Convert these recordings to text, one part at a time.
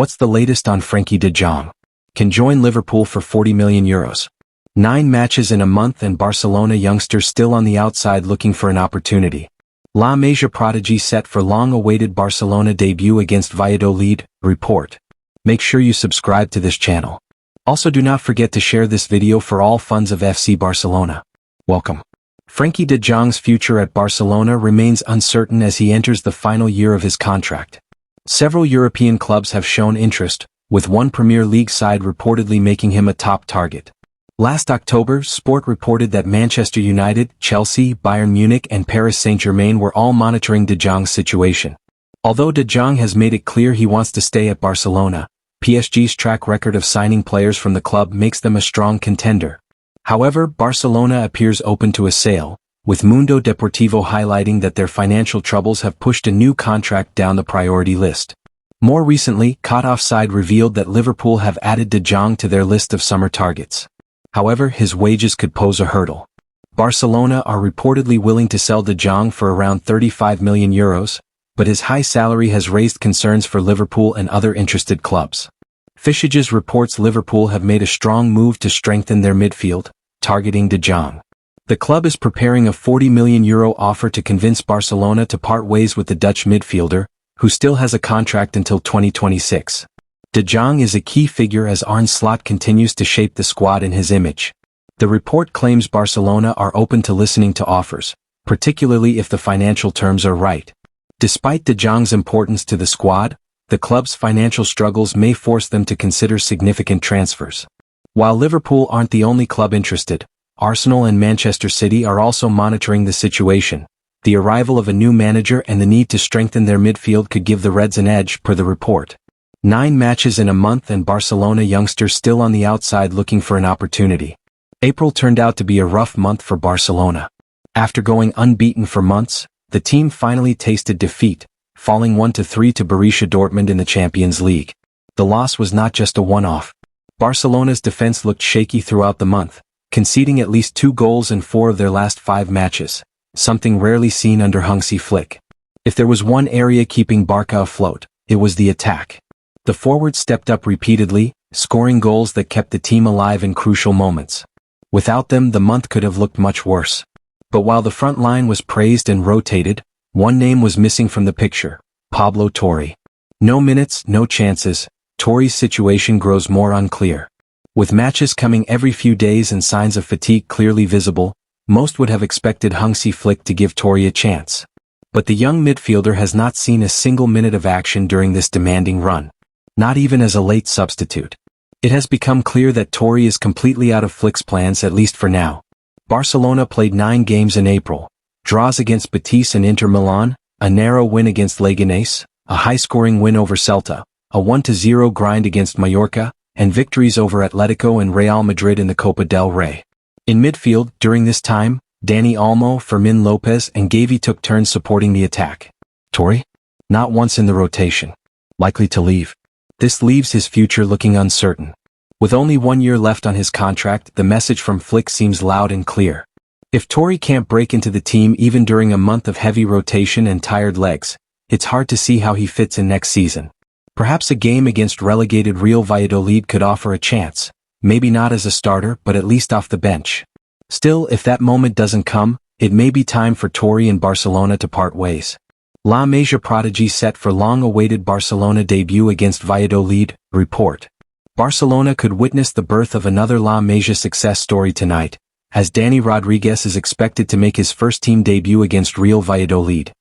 What's the latest on Frenkie de Jong? Can join Liverpool for €40 million. 9 matches in a month and Barcelona youngster still on the outside looking for an opportunity. La Masia prodigy set for long-awaited Barcelona debut against Valladolid, report. Make sure you subscribe to this channel. Also do not forget to share this video for all fans of FC Barcelona. Welcome. Frenkie de Jong's future at Barcelona remains uncertain as he enters the final year of his contract. Several European clubs have shown interest, with one Premier League side reportedly making him a top target. Last October, Sport reported that Manchester United, Chelsea, Bayern Munich and Paris Saint-Germain were all monitoring de Jong's situation. Although de Jong has made it clear he wants to stay at Barcelona, PSG's track record of signing players from the club makes them a strong contender. However, Barcelona appears open to a sale, with Mundo Deportivo highlighting that their financial troubles have pushed a new contract down the priority list. More recently, Caught Offside revealed that Liverpool have added de Jong to their list of summer targets. However, his wages could pose a hurdle. Barcelona are reportedly willing to sell de Jong for around €35 million, but his high salary has raised concerns for Liverpool and other interested clubs. Fishages reports Liverpool have made a strong move to strengthen their midfield, targeting de Jong. The club is preparing a €40 million offer to convince Barcelona to part ways with the Dutch midfielder, who still has a contract until 2026. De Jong is a key figure as Arne Slot continues to shape the squad in his image. The report claims Barcelona are open to listening to offers, particularly if the financial terms are right. Despite de Jong's importance to the squad, the club's financial struggles may force them to consider significant transfers. While Liverpool aren't the only club interested, Arsenal and Manchester City are also monitoring the situation. The arrival of a new manager and the need to strengthen their midfield could give the Reds an edge, per the report. 9 matches in a month and Barcelona youngster still on the outside looking for an opportunity. April turned out to be a rough month for Barcelona. After going unbeaten for months, the team finally tasted defeat, falling 1-3 to Borussia Dortmund in the Champions League. The loss was not just a one-off. Barcelona's defense looked shaky throughout the month, conceding at least 2 goals in 4 of their last 5 matches, something rarely seen under Hansi Flick. If there was one area keeping Barca afloat, it was the attack. The forwards stepped up repeatedly, scoring goals that kept the team alive in crucial moments. Without them, the month could have looked much worse. But while the front line was praised and rotated, one name was missing from the picture: Pablo Torre. No minutes, no chances. Torre's situation grows more unclear. With matches coming every few days and signs of fatigue clearly visible, most would have expected Hansi Flick to give Torre a chance. But the young midfielder has not seen a single minute of action during this demanding run. Not even as a late substitute. It has become clear that Torre is completely out of Flick's plans, at least for now. Barcelona played 9 games in April. Draws against Betis and Inter Milan, a narrow win against Leganés, a high-scoring win over Celta, a 1-0 grind against Mallorca, and victories over Atletico and Real Madrid in the Copa del Rey. In midfield, during this time, Dani Olmo, Fermin Lopez and Xavi took turns supporting the attack. Torre? Not once in the rotation. Likely to leave. This leaves his future looking uncertain. With only 1 year left on his contract, the message from Flick seems loud and clear. If Torre can't break into the team even during a month of heavy rotation and tired legs, it's hard to see how he fits in next season. Perhaps a game against relegated Real Valladolid could offer a chance, maybe not as a starter but at least off the bench. Still, if that moment doesn't come, it may be time for Torre and Barcelona to part ways. La Masia prodigy set for long-awaited Barcelona debut against Valladolid, report. Barcelona could witness the birth of another La Masia success story tonight, as Dani Rodriguez is expected to make his first team debut against Real Valladolid.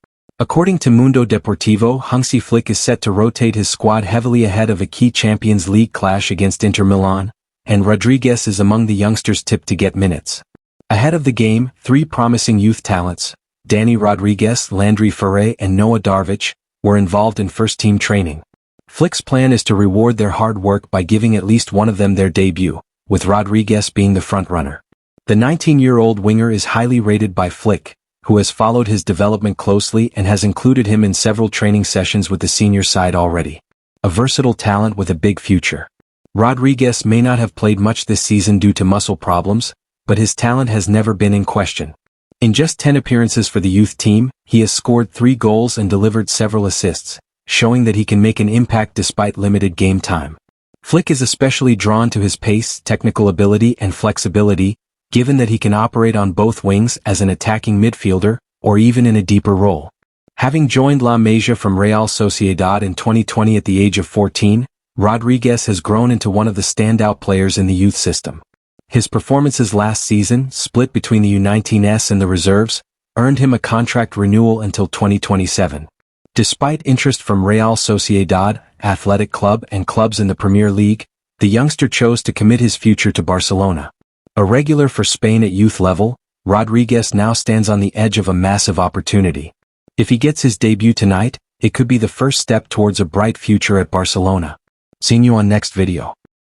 According to Mundo Deportivo, Hansi Flick is set to rotate his squad heavily ahead of a key Champions League clash against Inter Milan, and Rodriguez is among the youngsters tipped to get minutes. Ahead of the game, 3 promising youth talents, Dani Rodriguez, Landry Ferre and Noah Darvic, were involved in first-team training. Flick's plan is to reward their hard work by giving at least one of them their debut, with Rodriguez being the frontrunner. The 19-year-old winger is highly rated by Flick, who has followed his development closely and has included him in several training sessions with the senior side already. A versatile talent with a big future. Rodriguez may not have played much this season due to muscle problems, but his talent has never been in question. In just 10 appearances for the youth team, he has scored 3 goals and delivered several assists, showing that he can make an impact despite limited game time. Flick is especially drawn to his pace, technical ability and flexibility, given that he can operate on both wings as an attacking midfielder, or even in a deeper role. Having joined La Masia from Real Sociedad in 2020 at the age of 14, Rodriguez has grown into one of the standout players in the youth system. His performances last season, split between the U19s and the reserves, earned him a contract renewal until 2027. Despite interest from Real Sociedad, Athletic Club and clubs in the Premier League, the youngster chose to commit his future to Barcelona. A regular for Spain at youth level, Rodriguez now stands on the edge of a massive opportunity. If he gets his debut tonight, it could be the first step towards a bright future at Barcelona. Seeing you on next video.